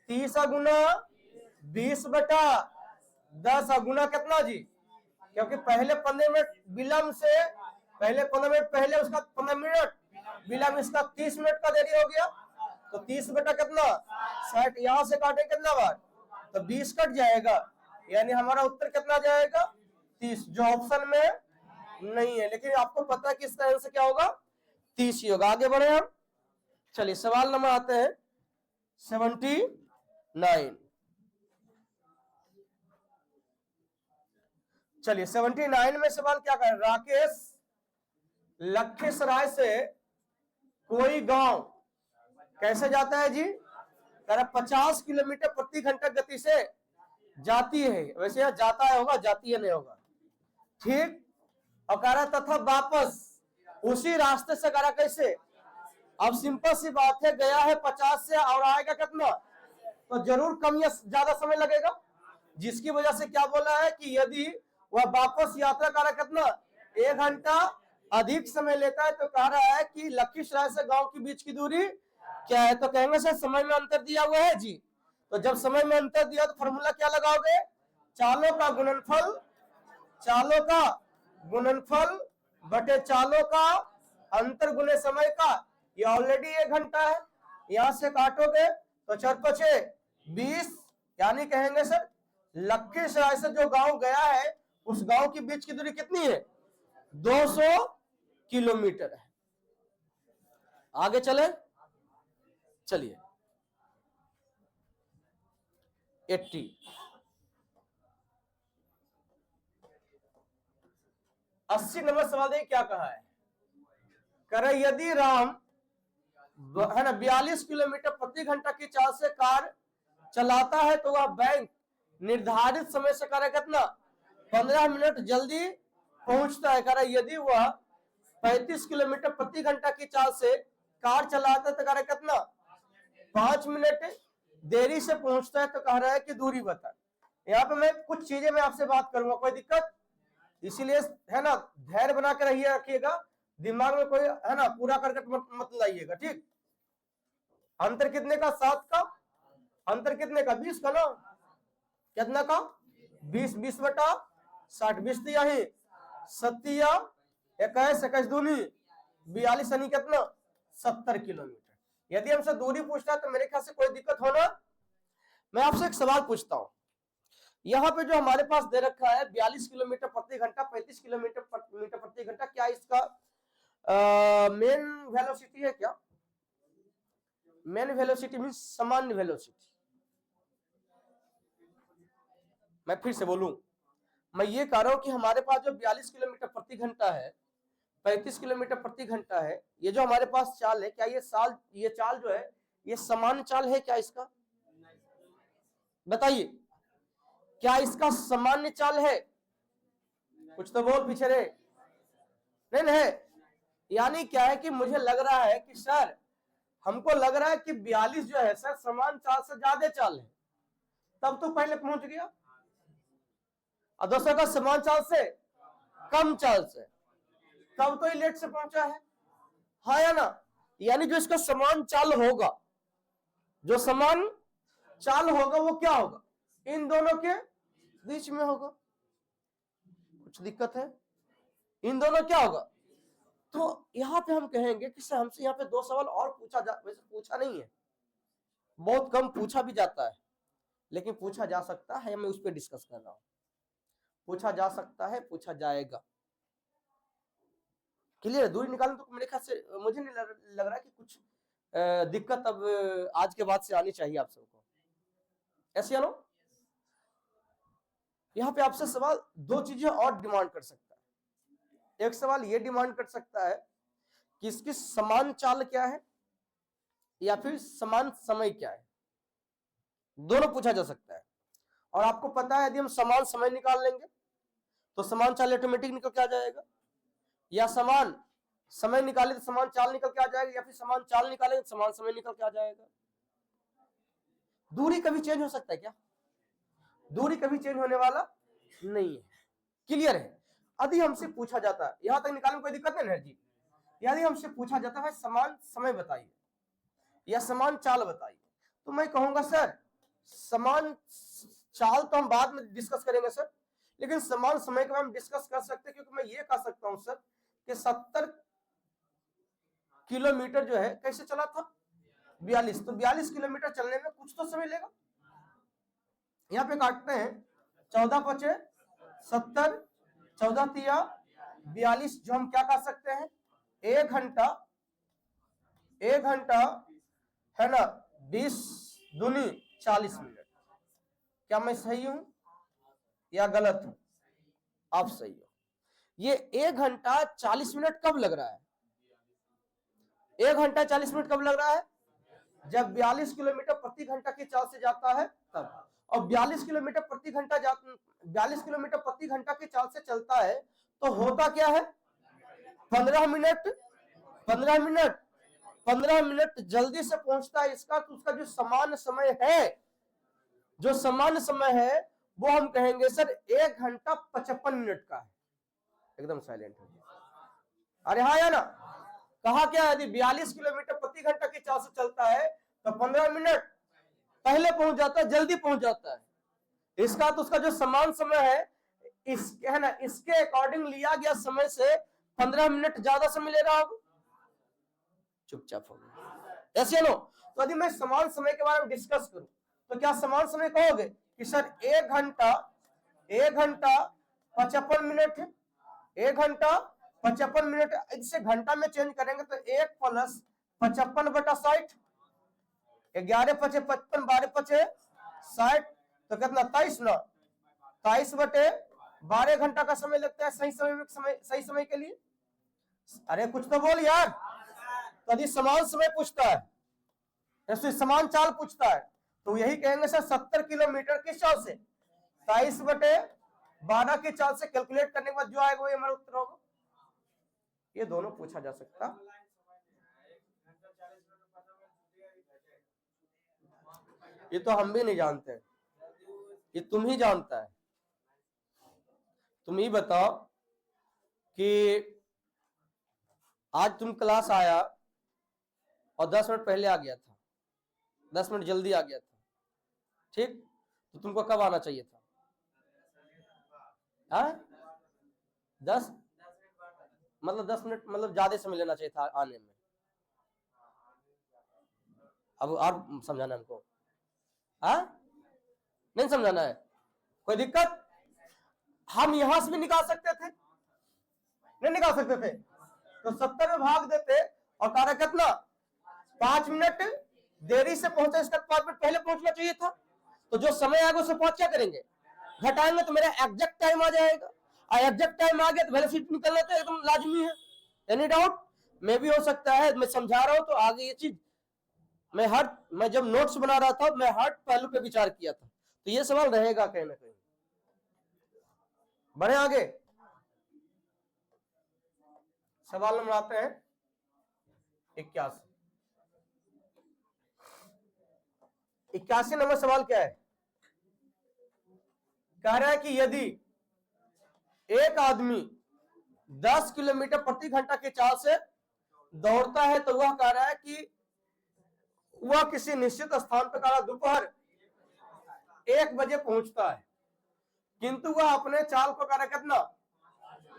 Speaker 1: 20/10 गुना कितना जी, क्योंकि पहले 15 मिनट विलंब से, पहले 15 मिनट पहले, उसका 15 मिनट विलंब, इसका 30 मिनट का देरी हो गया। तो 30 बटा कितना 60, यहां से काटे कितना बार, तो 20 कट जाएगा, यानी हमारा उत्तर कितना जाएगा 30, जो ऑप्शन में नहीं है। लेकिन आपको पता है कि इसका आंसर क्या होगा 30 ही होगा। आगे बढ़े हम, चलिए सवाल नंबर आते हैं 79। चलिए 79 में सवाल क्या कर, राकेश लखीसराय से कोई गांव कैसे जाता है जी, कह रहा 50 किलोमीटर प्रति घंटा गति से जाती है, वैसे यह जाता है होगा, जाती है नहीं होगा, ठीक। और कह रहा तथा वापस उसी रास्ते से, कह रहा कैसे, अब सिंपल सी बात है, गया है 50 से और आएगा कितना, तो जरूर कम या ज्यादा समय लगेगा, जिसकी वजह से क्या बोला है कि यदि वह वापस यात्रा कर रहा कितना 1 घंटा अधिक समय लेता है, तो कह रहा है कि लखीसराय से गांव के बीच की दूरी क्या है, तो कहेंगे सर समय में अंतर दिया हुआ है जी। तो जब समय में अंतर दिया तो फॉर्मूला क्या लगाओगे, चालों का गुणनफल बटे चालों का अंतर गुने समय का। ये ऑलरेडी 1 घंटा है, यहां से काटोगे तो 4×5 = 20, यानी कहेंगे सर लखीसराय से जो गांव गया है उस गांव की बीच की दूरी कितनी है 200 किलोमीटर है। आगे चले, चलिए 80। 80 नंबर सवाल देखिए क्या कहा है, कह रहा यदि राम है ना 42 किलोमीटर प्रति घंटा की चाल से कार चलाता है, तो वह बैंक निर्धारित समय से करेगा कितना 15 मिनट जल्दी पहुंचता है। कह रहा यदि वह 35 किलोमीटर प्रति घंटा की चाल से कार चलाता है, तो कह रहा कितना 5 मिनट देरी से पहुंचता है। तो कह रहा है कि दूरी बता। यहाँ पे मैं कुछ चीजें मैं आपसे बात करूंगा, कोई दिक्कत, इसीलिए है ना धैर्य बना कर रखिएगा, दिमाग में कोई है ना पूरा करके मत लाइएगा, ठीक। अंतर कितने का 7 का, अंतर कितने का 20 का ना, कितना का 20, 20/60, 20 दिया है 7 21, 21 दूनी 42, यानी कितना 70 किलोमीटर। यदि हमसे दूरी पूछता है तो मेरे ख्याल से कोई दिक्कत होना। मैं आपसे एक सवाल पूछता हूं, यहाँ पे जो हमारे पास दे रखा है 42 किलोमीटर प्रति घंटा, 35 किलोमीटर प्रति घंटा, क्या इसका मेन वेलोसिटी है क्या, मेन वेलोसिटी मीन सामान्य वेलोसिटी। मैं फिर से बोलूं, मैं ये कह रहा हूं कि हमारे पास जो 42 किलोमीटर प्रति घंटा है, 35 किलोमीटर प्रति घंटा है, ये जो हमारे पास चाल है, क्या ये चाल जो है ये सामान्य चाल है क्या इसका, बताइए क्या इसका सामान्य चाल है, कुछ तो बोल पीछे रे, नहीं है। यानी क्या है कि मुझे लग रहा है कि सर, हमको लग रहा है कि 42 जो है सर समान चाल से ज्यादा चाल है, तब तो पहले पहुंच गया, और दूसरा का समान चाल से कम चाल से, तब तो ये लेट से पहुंचा है, हाँ या ना। यानी जो इसका समान चाल होगा, जो समान चाल होगा वो क्या होगा, इन दोनों के बीच में होगा। कुछ दिक्कत है, इन दोनों क्या होगा। तो यहां पे हम कहेंगे कि सर हमसे यहाँ पे 2 सवाल और वैसे पूछा नहीं है, बहुत कम पूछा भी जाता है, लेकिन पूछा जा सकता है, मैं उस पर डिस्कस कर रहा हूं। पूछा जा सकता है, पूछा जाएगा, क्लियर। दूरी निकालने तो मेरे ख्याल से मुझे नहीं लग रहा कि कुछ दिक्कत अब आज के बाद से आनी चाहिए आप सबको, ऐसे नो। यहाँ पे आपसे सवाल 2 चीजें और डिमांड कर सकता है। एक सवाल ये डिमांड कर सकता है कि इसकी समान चाल क्या है, या फिर समान समय क्या है, दोनों पूछा जा सकता है। और आपको पता है यदि हम समान समय निकाल लेंगे तो समान चाल ऑटोमेटिक निकल के आ जाएगा, या समान समय निकाले तो समान चाल निकल के आ जाएगा, या फिर समान चाल निकाले तो समान समय निकल के आ जाएगा। दूरी कभी चेंज हो सकता है क्या, दूरी कभी चेंज होने वाला नहीं है। क्लियर है? यदि हमसे पूछा जाता है, यहां तक निकालने में कोई दिक्कत नहीं है जी, यदि हमसे पूछा जाता है समान समय बताइए या समान चाल बताइए, तो मैं कहूंगा सर समान चाल तो हम बाद में डिस्कस करेंगे सर, लेकिन समान समय का हम डिस्कस कर सकते हैं, क्योंकि मैं ये कह सकता हूं सर कि 70 किलोमीटर जो है कैसे चला था 42, तो 42 किलोमीटर चलने में कुछ तो समय लेगा। यहाँ पे काटते हैं 14 पचे 70, 14 तिया 42, जो हम क्या कह सकते हैं 1 घंटा है ना, 20 दूनी 40 मिनट। क्या मैं सही हूं या गलत हूं? आप सही हो। ये 1 घंटा 40 मिनट कब लग रहा है? 1 घंटा 40 मिनट कब लग रहा है? जब 42 किलोमीटर प्रति घंटा की चाल से जाता है तब। और 42 किलोमीटर प्रति घंटा 42 किलोमीटर प्रति घंटा की चाल से चलता है तो होता क्या है 15 मिनट 15 मिनट 15 मिनट जल्दी से पहुंचता है। इसका तो उसका जो सामान्य समय है, जो सामान्य समय है वो हम कहेंगे सर 1 घंटा 55 मिनट का है। एकदम साइलेंट हो गया। अरे हाँ या ना? कहा क्या, यदि 42 किलोमीटर प्रति घंटा की चाल से चलता है तो 15 मिनट पहले पहुंच जाता है, जल्दी पहुंच जाता है। इसका तो उसका जो समान समय है इस है ना, इसके अकॉर्डिंग लिया गया समय से 15 मिनट ज्यादा समय ले रहा होगा। चुपचाप हो गया। ऐसे नो, तो यदि मैं समान समय के बारे में डिस्कस करूं तो क्या समान समय कहोगे कि सर 1 घंटा 55 मिनट है, 1 घंटा 55 मिनट। इसे घंटा में चेंज करेंगे तो 1 + 55 बटा 60, 11 × 5 = 55, 12 × 5 = 60, तो कितना 23 ना, 23 बटे 12 घंटा का समय लगता है सही समय के लिए। अरे कुछ तो बोल यार। तो यदि समान समय पूछता है, ऐसे समान चाल पूछता है तो यही कहेंगे सर 70 किलोमीटर की चाल से 23 बटे 12 की चाल से कैलकुलेट करने के बाद जो आएगा वही हमारा उत्तर होगा। ये दोनों पूछा जा सकता। ये तो हम भी नहीं जानते, ये तुम ही जानता है। तुम ही बताओ कि आज तुम क्लास आया और 10 मिनट पहले आ गया था, 10 मिनट जल्दी आ गया था, ठीक, तो तुमको कब आना चाहिए था? हाँ 10 मतलब 10 मिनट मतलब ज्यादा समय लेना चाहिए था आने में। अब और समझाना हमको? हाँ नहीं समझाना है? कोई दिक्कत? हम यहां से भी निकाल सकते थे, नहीं निकाल सकते थे? तो 70 में भाग देते और कार्य कितना 5 मिनट देरी से पहुंचा, इसका 5 मिनट पहले पहुंचना चाहिए था। तो जो समय आएगा उससे पहुंच क्या करेंगे, घटाएंगे तो मेरा एग्जैक्ट टाइम आ जाएगा। और एग्जैक्ट टाइम आ गया तो वेलोसिटी निकलना तो एकदम लाजमी है। Any doubt? मैं भी हो सकता है मैं समझा रहा हूं तो आगे ये चीज मैं जब नोट्स बना रहा था मैं हर पहलू पे विचार किया था, तो ये सवाल रहेगा कहीं ना कहीं। बढ़े आगे, सवाल नंबर आते हैं 81 नंबर सवाल क्या है? कह रहा है कि यदि एक आदमी 10 किलोमीटर प्रति घंटा की चाल से दौड़ता है तो वह कह रहा है कि वह किसी निश्चित स्थान पर दोपहर 1 बजे पहुंचता है, किंतु वह अपने चाल को कह रहा है कितना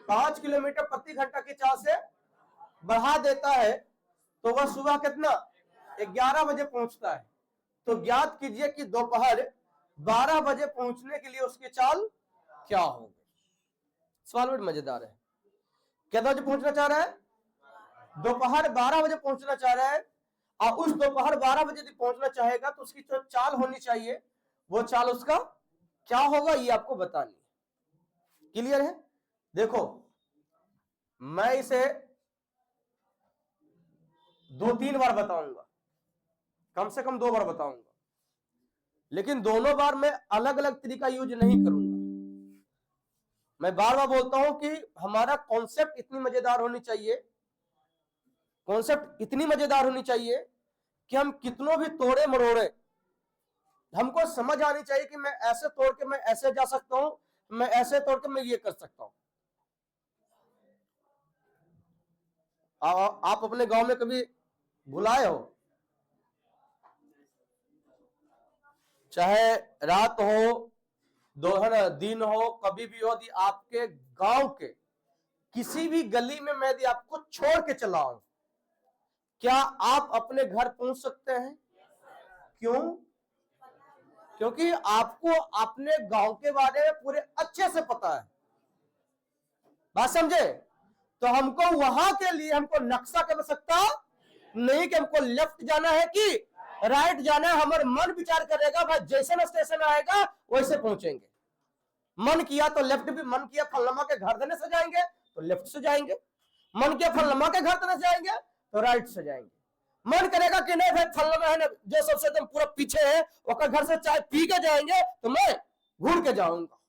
Speaker 1: 5 किलोमीटर प्रति घंटा की चाल से बढ़ा देता है, तो वह सुबह कितना 11 बजे पहुंचता है। तो ज्ञात कीजिए कि दोपहर 12 बजे पहुंचने के लिए उसकी चाल क्या होगी। सवाल बड़ा मजेदार है। कितना बजे पहुंचना चाह रहा है? दोपहर 12 बजे पहुंचना चाह रहा है। और उस दोपहर 12 बजे पहुंचना चाहेगा तो उसकी जो चाल होनी चाहिए वो चाल उसका क्या होगा, ये आपको बतानी है। क्लियर है? देखो मैं इसे 2-3 बार बताऊंगा, कम से कम 2 बार बताऊंगा, लेकिन दोनों बार मैं अलग अलग तरीका यूज नहीं करूंगा। मैं बार बार बोलता हूं कि हमारा कॉन्सेप्ट इतनी मजेदार होनी चाहिए, कॉन्सेप्ट इतनी मजेदार होनी चाहिए कि हम कितनों भी तोड़े मरोड़े हमको समझ आनी चाहिए कि मैं ऐसे तोड़ के मैं ऐसे जा सकता हूं, मैं ऐसे तोड़ के मैं ये कर सकता हूं। आप अपने गांव में कभी भुलाए हो, चाहे रात हो दोपहर दिन हो, कभी भी हो, यदि आपके गांव के किसी भी गली में मैं यदि आपको छोड़ के चला आऊं, क्या आप अपने घर पहुंच सकते हैं? क्यों? क्योंकि आपको अपने गांव के बारे में पूरे अच्छे से पता है। बात समझे? तो हमको वहां के लिए हमको नक्शा की आवश्यकता नहीं कि हमको लेफ्ट जाना है कि राइट जाना है। हमारा मन विचार करेगा, भाई जैसे स्टेशन आएगा वैसे पहुंचेंगे। मन किया तो लेफ्ट भी, मन किया फलनमा के घर देने से जाएंगे तो लेफ्ट से जाएंगे, मन किया फलनमा के घर देने से जाएंगे तो राइट से जाएंगे। मन करेगा कि नहीं भाई फलनमा है ना जो सबसे एकदम पूरा पीछे है, वो घर से चाय पी के जाएंगे तो मैं घूर के जाऊंगा।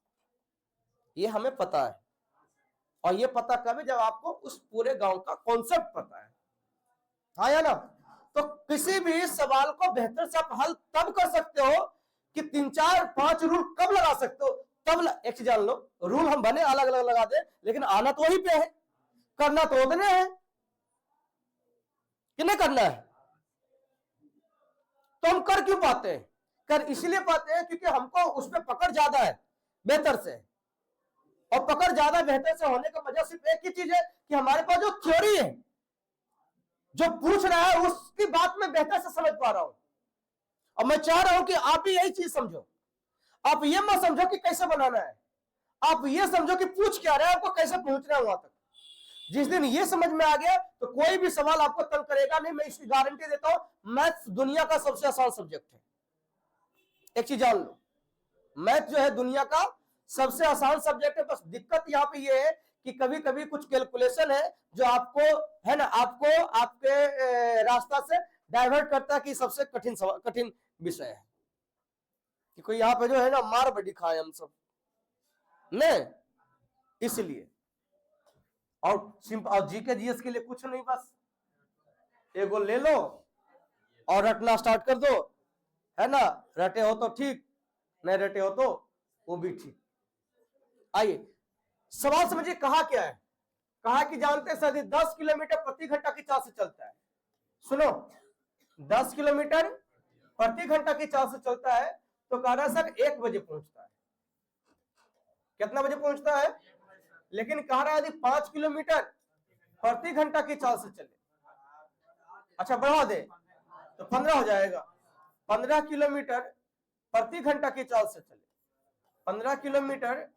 Speaker 1: ये हमें पता है। और ये पता कब है? जब आपको उस पूरे गांव का कॉन्सेप्ट पता है। हाँ या ना? तो किसी भी सवाल को बेहतर से आप हल तब कर सकते हो कि 3 4 5 रूल कब लगा सकते हो, तब एक चीज जान लो, रूल हम बने अलग अलग लगा दे, लेकिन आना तो वही पे है, करना तो उतने है कि नहीं करना है। तो हम कर क्यों पाते हैं? कर इसलिए पाते हैं क्योंकि हमको उसमें पकड़ ज्यादा है बेहतर से। और पकड़ ज्यादा बेहतर से होने का वजह सिर्फ एक ही चीज है कि हमारे पास जो थ्योरी है, जो पूछ रहा है उसकी बात में बेहतर से समझ पा रहा हूं। और मैं चाह रहा हूं कि आप भी यही चीज समझो। आप ये मत समझो कि कैसे बनाना है, आप ये समझो कि पूछ क्या रहा है, आपको कैसे पहुंचना है वहां तक। जिस दिन ये समझ में आ गया तो कोई भी सवाल आपको तंग करेगा नहीं। मैं इसकी गारंटी देता हूं, मैथ्स दुनिया का सबसे आसान सब्जेक्ट है। एक चीज जान लो, मैथ जो है दुनिया का सबसे आसान सब्जेक्ट है। बस दिक्कत यहाँ पे ये है कि कभी कभी कुछ कैलकुलेशन है जो आपको है ना, आपको आपके रास्ता से डाइवर्ट करता है कि सबसे कठिन विषय है कि कोई यहाँ पे जो है ना मार बड़ी खाए हम सब ने, इसलिए। और सिंपल जीके जीएस के लिए कुछ नहीं, बस एगो ले लो और रटना स्टार्ट कर दो, है ना। रटे हो तो ठीक, नहीं रटे हो तो वो भी ठीक। आइए सवाल समझिए, कहा क्या है? कहा कि जानते सर 10 किलोमीटर प्रति घंटा की चाल से चलता है। सुनो, 10 किलोमीटर प्रति घंटा की चाल से चलता है, तो कह रहा है सर 1 बजे पहुंचता है। कितना बजे पहुंचता है? लेकिन कह रहा है यदि 5 किलोमीटर प्रति घंटा की चाल से चले, अच्छा बढ़ा दे तो 15 हो जाएगा। 15 किलोमीटर प्रति घंटा की चाल से चले, 15 किलोमीटर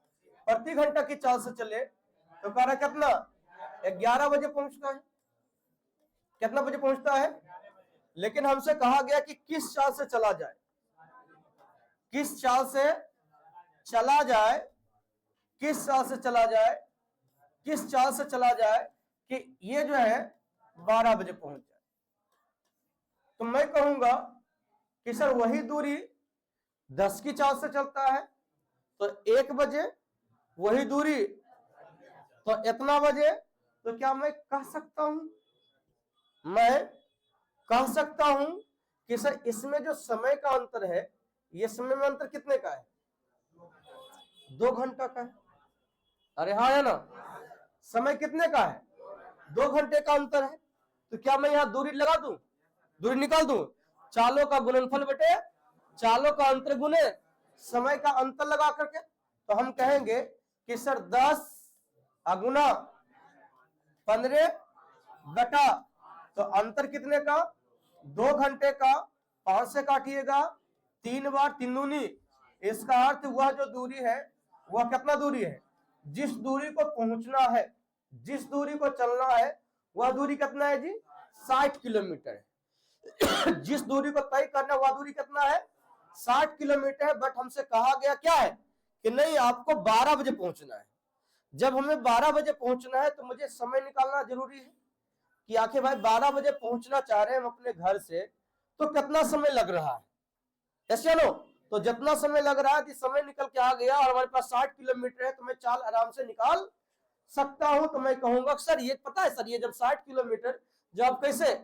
Speaker 1: प्रति घंटा की चाल से चले तो कह रहा कितना? 11 बजे पहुंचता है। कितना बजे पहुंचता है? लेकिन हमसे कहा गया कि किस चाल से चला जाए, किस चाल से चला जाए, किस चाल से चला जाए, किस चाल से चला जाए कि ये जो है 12 बजे पहुंच जाए। तो मैं कहूंगा कि सर वही दूरी 10 की चाल से चलता है तो 1 बजे, वही दूरी तो इतना बजे। तो क्या मैं कह सकता हूं, मैं कह सकता हूं कि सर इसमें जो समय का अंतर है, ये समय में अंतर कितने का है? 2 घंटा का है। अरे हाँ है ना, समय कितने का है? 2 घंटे का अंतर है। तो क्या मैं यहां दूरी लगा दूं, दूरी निकाल दूं? चालों का गुणनफल बटे चालों का अंतर गुने समय का अंतर लगा करके, तो हम कहेंगे कि सर 10 गुना 15 बटा, तो अंतर कितने का? 2 घंटे का। 5 से काटिएगा 3 बार 3 दूनी, इसका अर्थ वह जो दूरी है वह कितना दूरी है? जिस दूरी को पहुंचना है, जिस दूरी को चलना है, वह दूरी कितना है जी? 60 किलोमीटर है। जिस दूरी को तय करना वह दूरी कितना है? 60 किलोमीटर है। बट हमसे कहा गया क्या है कि नहीं आपको 12 बजे पहुंचना है। जब हमें 12 बजे पहुंचना है तो मुझे समय निकालना जरूरी है कि आखिर भाई 12 बजे पहुंचना चाह रहे हैं हम अपने घर से, तो कितना समय लग रहा है? ऐसे नो, तो जितना समय लग रहा है कि समय निकल के आ गया और हमारे पास 60 किलोमीटर है तो मैं चाल आराम से निकाल सकता हूं। तो मैं कहूंगा सर ये पता है सर, ये जब 60 किलोमीटर जब कैसे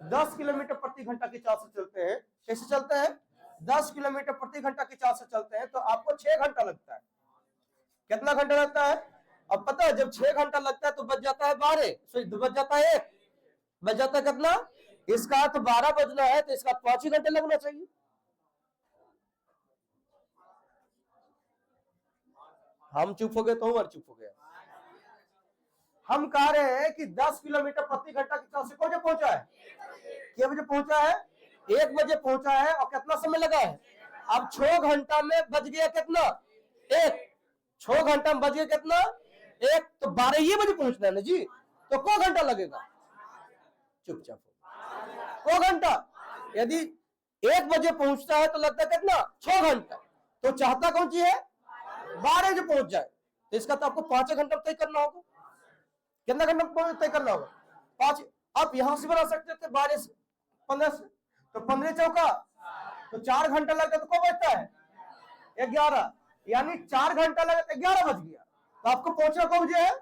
Speaker 1: 10 किलोमीटर प्रति घंटा की चाल से चलते हैं, कैसे चलते हैं? 10 किलोमीटर प्रति घंटा की चाल से चलते हैं तो आपको 6 घंटा लगता है। कितना घंटा लगता है? अब पता है जब 6 घंटा लगता है तो बच जाता है 12, बच जाता है 1, बच जाता है कितना? इसका तो 12 बजना है तो इसका 5 ही घंटे लगना चाहिए। हम चुप हो गए तो और चुप हो गया। हम कह रहे हैं कि 10 किलोमीटर प्रति घंटा की चाल से कौन पहुंचा है? कितने बजे पहुंचा है? 1 बजे पहुंचा है। और कितना समय लगा है? अब 6 घंटा में बज गया कितना? 1। 6 घंटा में बज गया कितना? 1। तो 12 ही बजे पहुंचना है ना जी, तो को घंटा लगेगा? चुपचाप को घंटा। यदि 1 बजे पहुंचता है तो लगता है कितना? 6 घंटा। तो चाहता कौन सी है? 12 बजे पहुंच जाए, तो इसका तो आपको 5 घंटा तय करना होगा। कितना घंटा तय करना होगा? 5। आप यहां से बना सकते थे 12 से 15 से, तो 15 चौका तो 4 घंटा लगता तो कब बचता है? 11। यानी 4 घंटा लगा तो 11 बज गया, तो आपको पहुंचना कब बजे है?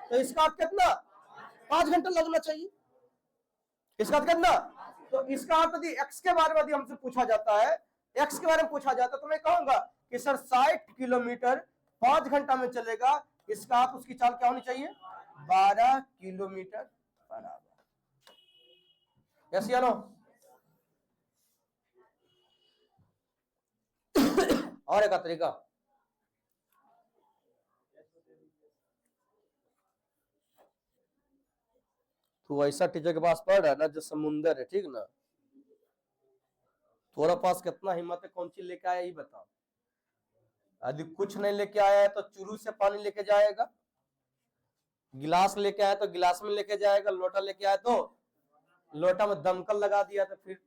Speaker 1: तो इसका कितना? 5 घंटा लगना चाहिए। इसका कितना? तो इसका अर्थ यदि एक्स के बारे में हमसे पूछा जाता है, एक्स के बारे में पूछा जाता है तो मैं कहूंगा कि सर 60 किलोमीटर 5 घंटा में चलेगा। इसका अर्थ उसकी चाल क्या होनी चाहिए? 12 किलोमीटर पर आवर। यस या नो? और एक तरीका, तू ऐसा टीचर के पास पढ़ रहा है ना जो समुंदर है, ठीक ना? तुम्हारे पास कितना हिम्मत है कौन चीज लेके आया ये बताओ। यदि कुछ नहीं लेके आया है तो चुरू से पानी लेके जाएगा, गिलास लेके आया तो गिलास में लेके जाएगा, लोटा लेके आया तो लोटा में दमकल लगा दिया तो फिर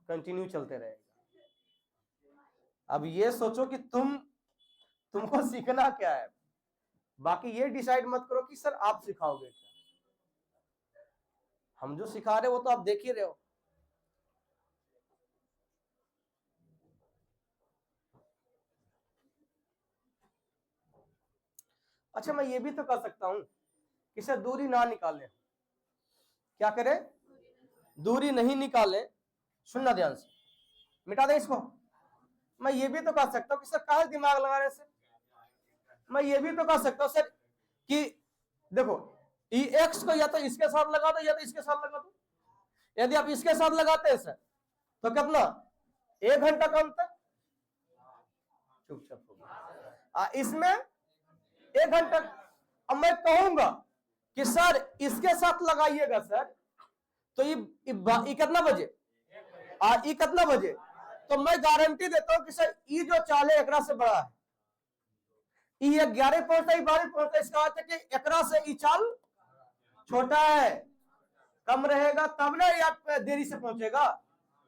Speaker 1: कंटिन्यू चलते रहेगा। अब ये सोचो कि तुमको सीखना क्या है, बाकी ये डिसाइड मत करो कि सर आप सिखाओगे क्या। हम जो सिखा रहे हो वो तो आप देख ही रहे हो। अच्छा, मैं ये भी तो कर सकता हूं कि सर दूरी ना निकालें। क्या करें? दूरी नहीं निकालें। सुनना ध्यान से, मिटा दे इसको। मैं ये भी तो कर सकता हूं कि सर कहां दिमाग लगाने से, मैं ये भी तो कर सकता हूं सर कि देखो ई एक्स को या तो इसके साथ लगा दो या तो इसके साथ लगा दो। यदि आप इसके साथ लगाते हैं सर तो कितना? 1 घंटा का अंतर। चुपचाप होगा इसमें 1 घंटा। अब मैं कहूंगा कि सर इसके साथ लगाइएगा सर, तो ये कितना बजे? ये कितना बजे? तो मैं गारंटी देता हूं कि सर ये जो चाल है एकरा से बड़ा है। ये 11 पहुंचता है, 12 पहुंचता है, इसका अर्थ है कि एकरा से ये चाल छोटा है, कम रहेगा तब ना या देरी से पहुंचेगा।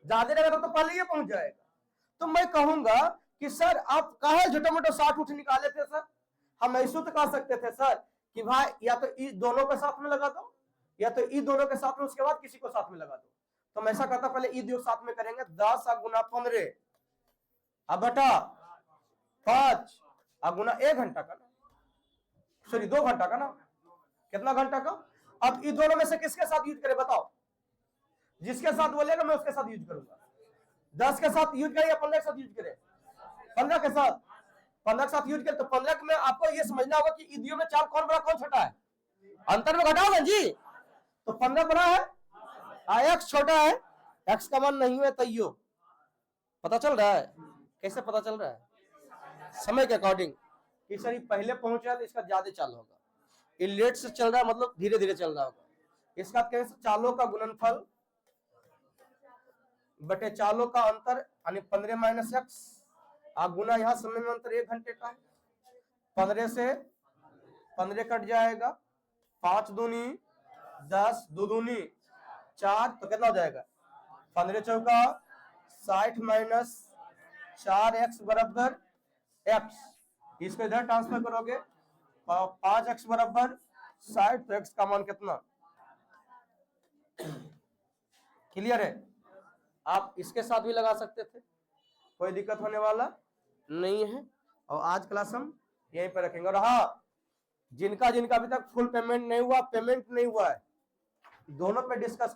Speaker 1: ज्यादा रहेगा तो पहले ये पहुंच जाएगा। तो मैं कहूंगा कि सर आप कहे छोटे मोटे 60 उठ निकाले थे सर, हम ऐसे तो कह सकते थे सर कि भाई या तो ई दोनों के साथ में लगा दो या तो ई दोनों के साथ में उसके बाद किसी को साथ में लगा दो। तो मैं ऐसा करता पहले ई दो साथ में करेंगे, 10 गुना 15 अब बटा 5 गुना 1 घंटा का ना, सॉरी 2 घंटा का ना। कितना घंटा का? अब इन दोनों में से किसके साथ यूज करें बताओ? जिसके साथ बोलेगा मैं उसके साथ यूज करूंगा। 10 के साथ यूज करें या 15 के साथ यूज करें? 15 के साथ। 15 के साथ यूज करें तो 15 में आपको ये समझना होगा कि ईदियों में चाल कौन बड़ा कौन छोटा है, अंतर में घटाओ ना जी। तो 15 बड़ा है, एक्स छोटा है, एक्स का मान नहीं हुआ तैयो। पता चल रहा है? कैसे पता चल रहा है? समय के अकॉर्डिंग कि सर पहले पहुंचा तो इसका ज्यादा चाल होगा, ये लेट से चल रहा है मतलब धीरे धीरे चल रहा होगा। इसका कैसे? चालों का गुणनफल बटे चालों का अंतर यानी 15 माइनस एक्स गुना यहाँ समय में अंतर 1 घंटे का है। 15 से 15 कट जाएगा, 5 दूनी 10, 2 दूनी 4, तो कितना हो जाएगा? 15 चौका 60 माइनस 4 एक्स बराबर एक्स। इसको इधर ट्रांसफर करोगे 5 एक्स बराबर 60, तो एक्स का मान कितना? क्लियर है? आप इसके साथ भी लगा सकते थे, कोई दिक्कत होने वाला नहीं है। और आज क्लास हम यहीं पर रखेंगे। और हाँ, जिनका अभी तक फुल पेमेंट नहीं हुआ है, दोनों पे डिस्कस